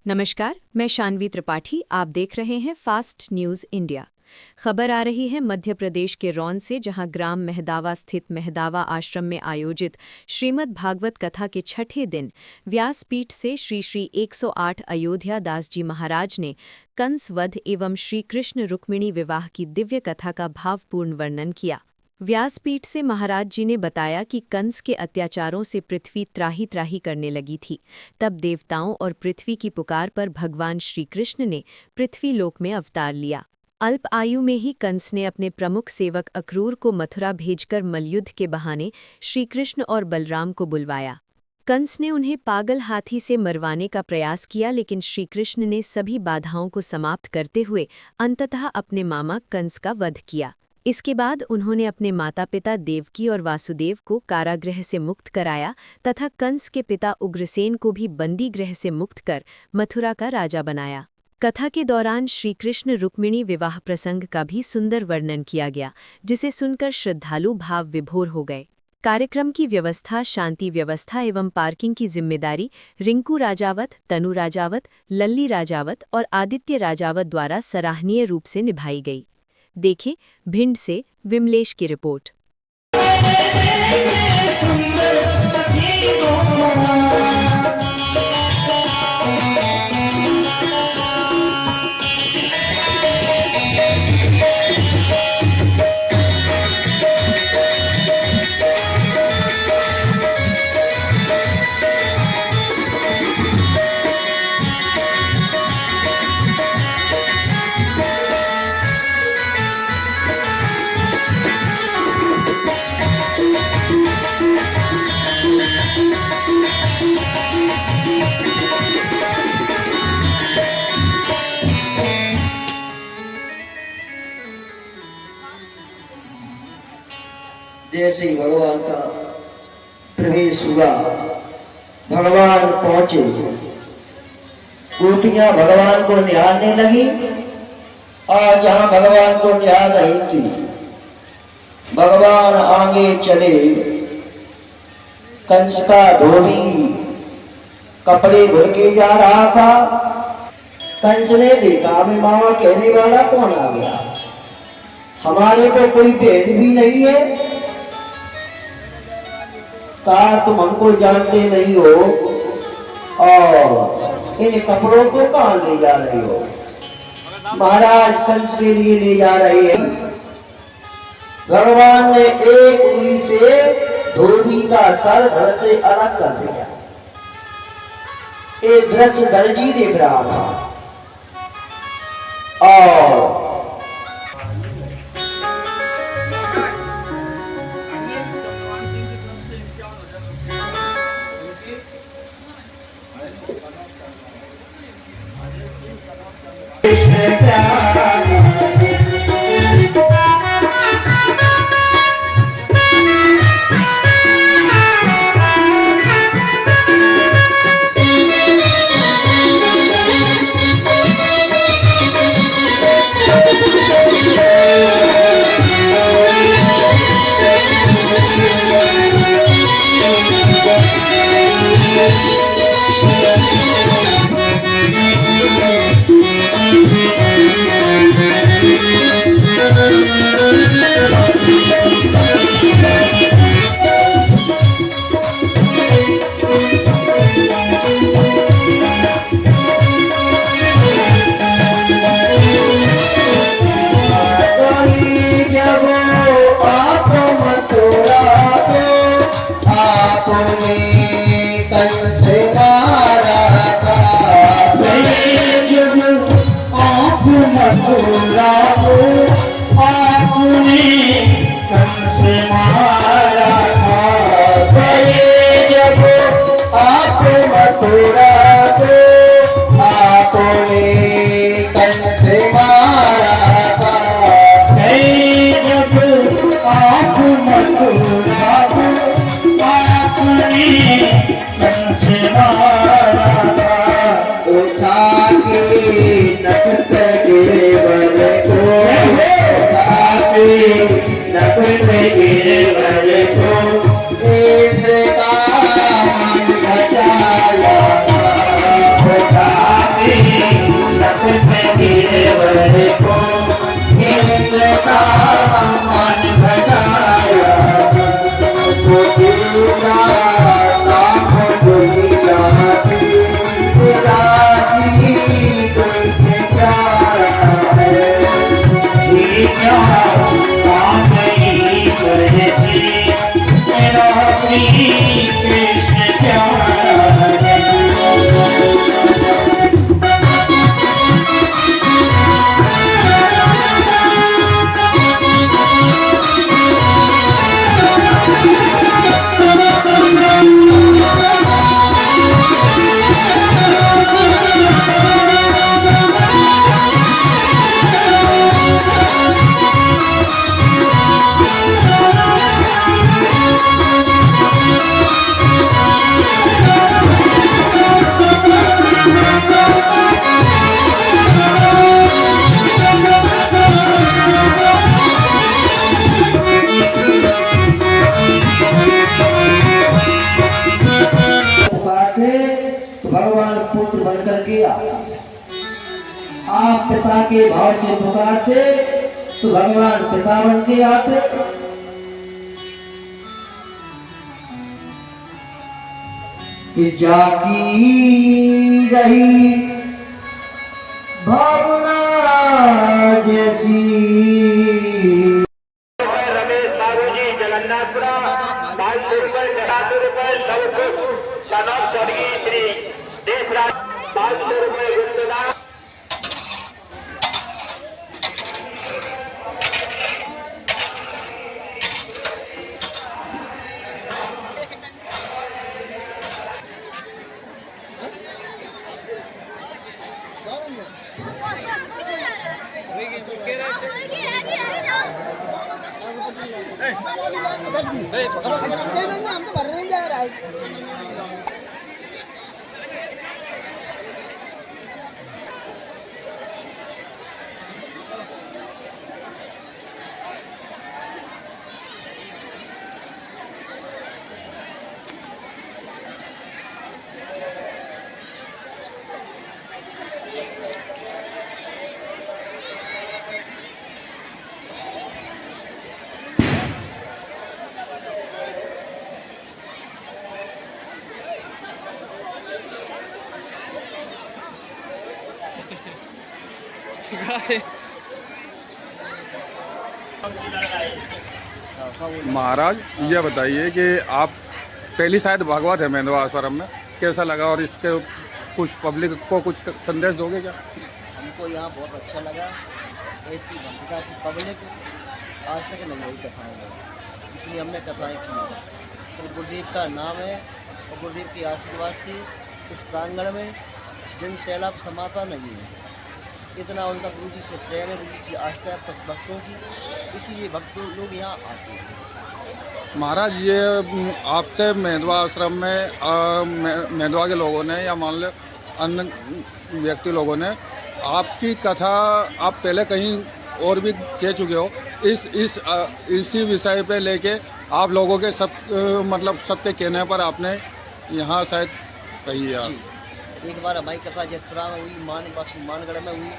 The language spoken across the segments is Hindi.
नमस्कार, मैं शानवी त्रिपाठी। आप देख रहे हैं फास्ट न्यूज़ इंडिया। खबर आ रही है मध्य प्रदेश के रौन से, जहां ग्राम मेहदावा स्थित मेहदावा आश्रम में आयोजित श्रीमद् भागवत कथा के छठे दिन व्यासपीठ से श्री श्री 108 अयोध्या दास जी महाराज ने कंस वध एवं श्री कृष्ण रुक्मिणी विवाह की दिव्य कथा का भावपूर्ण वर्णन किया। व्यासपीठ से महाराज जी ने बताया कि कंस के अत्याचारों से पृथ्वी त्राही त्राही करने लगी थी। तब देवताओं और पृथ्वी की पुकार पर भगवान श्री कृष्ण ने पृथ्वी लोक में अवतार लिया। अल्प आयु में ही कंस ने अपने प्रमुख सेवक अक्रूर को मथुरा भेजकर मल्लयुद्ध के बहाने श्रीकृष्ण और बलराम को बुलवाया। कंस ने उन्हें पागल हाथी से मरवाने का प्रयास किया, लेकिन श्रीकृष्ण ने सभी बाधाओं को समाप्त करते हुए अंततः अपने मामा कंस का वध किया। इसके बाद उन्होंने अपने माता पिता देवकी और वासुदेव को कारागृह से मुक्त कराया तथा कंस के पिता उग्रसेन को भी बंदी गृह से मुक्त कर मथुरा का राजा बनाया। कथा के दौरान श्रीकृष्ण रुक्मिणी विवाह प्रसंग का भी सुंदर वर्णन किया गया, जिसे सुनकर श्रद्धालु भाव विभोर हो गए। कार्यक्रम की व्यवस्था, शांति व्यवस्था एवं पार्किंग की जिम्मेदारी रिंकू राजावत, तनु राजावत, लल्ली राजावत और आदित्य राजावत द्वारा सराहनीय रूप से निभाई गई। देखें भिंड से विमलेश की रिपोर्ट। जैसे ही भगवान का प्रवेश हुआ, भगवान पहुंचे, गोपियां भगवान को निहारने लगी और जहां भगवान को निहार रही थी, भगवान आगे चले। कंस का धोबी कपड़े धुल के जा रहा था। कंस ने देखा, मैं मामा कहने वाला कौन आ गया, हमारे तो कोई भेद भी नहीं है। कहा, तुम हमको जानते नहीं हो और इन कपड़ों को कहां ले जा रहे हो? महाराज कंस के लिए ले जा रहे हैं। भगवान ने एक उंगली से धोबी का सर धड़ से अलग कर दिया। ये दृश्य दर्जी देख रहा था और बन करके आया। आप पिता के भाव से पुकारते तो भगवान पिता बन के आते। कि जाकी रही भावना जैसी। रमेश बाबू जी जगन्नाथपुरा 500 रुपए 700 रुपए सनद स्वर्गीय श्री देशराज 500 रुपए गुप्तदान। हम तो भर रहे जा रहा है। महाराज ये बताइए कि आप पहली शायद भागवत है मेंदवा आश्रम में, कैसा लगा और इसके कुछ पब्लिक को कुछ संदेश दोगे क्या? हमको यहाँ बहुत अच्छा लगा। ऐसी भक्तिता की पब्लिक आज तक नहीं हुई कथाएँ में, इतनी हमने कथाएँ की। तो गुरुदेव का नाम है और गुरुदेव के आशीर्वाद से इस प्रांगण में जन सैलाब समाता नहीं है। इतना उनका गुरु जी से प्रेम है, गुरु जी से आस्था है भक्तों की, इसीलिए भक्त लोग यहाँ आते हैं। महाराज ये आपसे मेंदवा आश्रम में मेंदवा के लोगों ने या मान लो अन्य व्यक्ति लोगों ने आपकी कथा आप पहले कहीं और भी कह चुके हो, इसी विषय पे लेके आप लोगों के सब मतलब सबके कहने पर आपने यहाँ शायद कही है। एक बार हमारी कथा जयपुरा में हुई, मानगढ़ में हुई,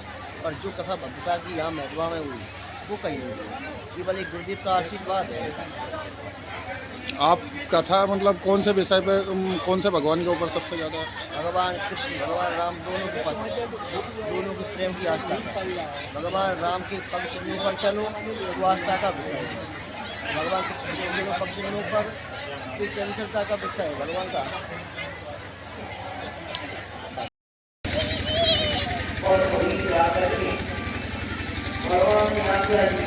और जो कथा भक्तिता की यहाँ मेंदवा में हुई वो कहीं नहीं हुई। केवल एक गुरुदेव का आशीर्वाद है। आप कथा मतलब कौन से विषय पे, कौन से भगवान के ऊपर सबसे ज़्यादा? भगवान कृष्ण भगवान राम दोनों के पास दोनों के प्रेम की आस्था। भगवान राम के पग चरणों पर चलो वो आस्था का विषय है। भगवान के पग चरणों पर ये चंचलता का विषय है भगवान का। भगवान ने आज्ञा दी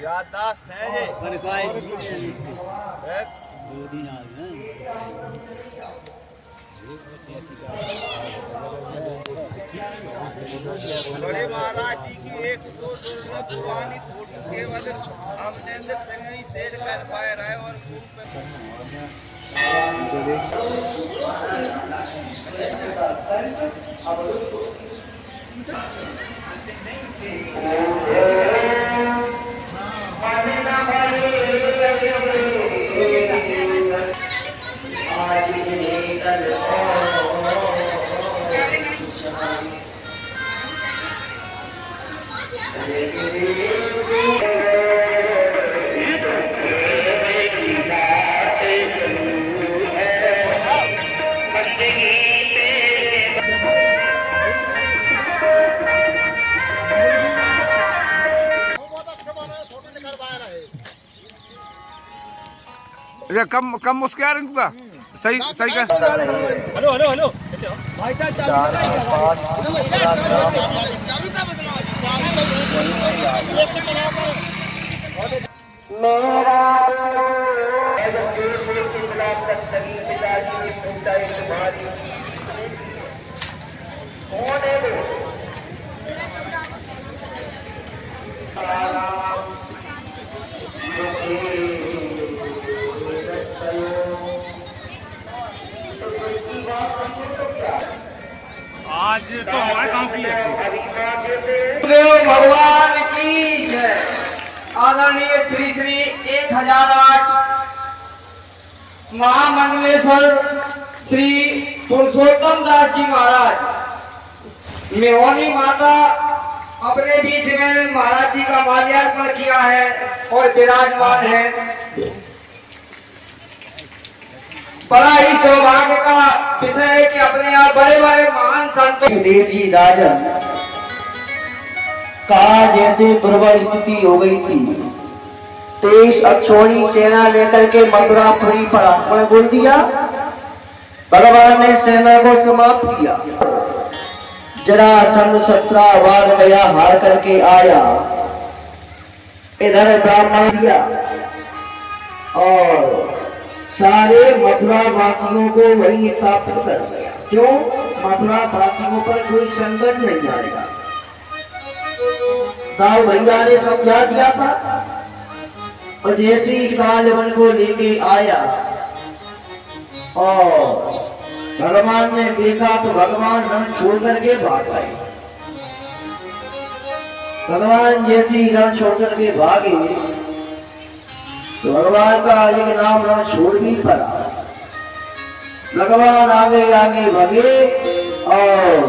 याददाश्त है ये बड़े महाराज जी की एक दो दुर्लभ पुरानी फोटो केवल सामने संग ही शेर कर पाए रहे और मुंह कम मुश्किल है इनका सही सही का। हेलो हेलो हेलो आज तो हमारे गांव की है। भगवान की जय। आदरणीय श्री श्री 1008 महामंडलेश्वर श्री पुरुषोत्तम दास जी महाराज मेहोनी माता अपने बीच में महाराज जी का माल्यार्पण किया है और विराजमान है। बड़ा ही सौभाग्य का विषय है कि अपने यहाँ बड़े बड़े महान संतों देव जी राजन का जैसे दुर्बल स्थिति हो गई थी, 23 अक्षौणी सेना लेकर के मथुरापुरी पर आक्रमण बोल दिया। भगवान ने सेना को समाप्त किया। जरासंध 17 बार गया, हार करके आया। इधर ब्राह्मण दिया और सारे मथुरा वासियों को वही स्थापित कर दिया। क्यों? मथुरा वासियों पर कोई संकट नहीं आएगा। दाऊ भैया ने समझा दिया था और जैसे ही कालवन को लेके आया और भगवान ने देखा तो भगवान रण छोड़ करके भाग गए। भगवान जैसे ही रण छोड़ करके भागे तो भगवान का एक नाम रण छोड़ भी पड़ा। भगवान आगे आगे भागे और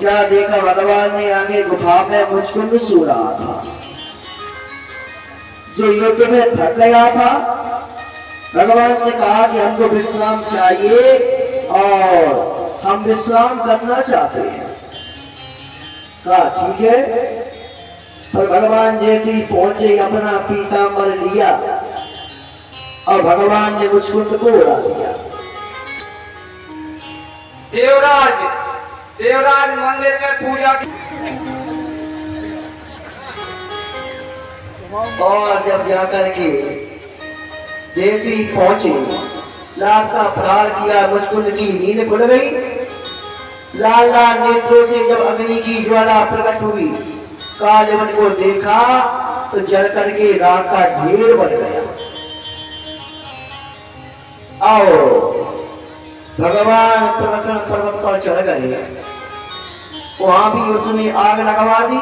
क्या देखा भगवान ने आगे गुफा में मुचकुंद सो रहा था, जो युद्ध में थक गया था। भगवान ने कहा कि हमको विश्राम चाहिए और हम विश्राम करना चाहते हैं। कहा ठीक है। पर भगवान जैसे ही पहुंचे अपना पीतांबर लिया और भगवान ने मुचकुंद को उड़ा दिया। देवराज मंदिर में पूजा की और जब जाकर के जैसे ही पहुंचे लाल का प्रहार किया, मुचकुंद की नींद खुल गई। लाल लाल नेत्रों से जब अग्नि की ज्वाला प्रकट हुई, कालवन को देखा तो जल करके राख का ढेर बन गया। आओ भगवान प्रवचन पर्वत पर चढ़ गए, वहां भी उसने आग लगवा दी।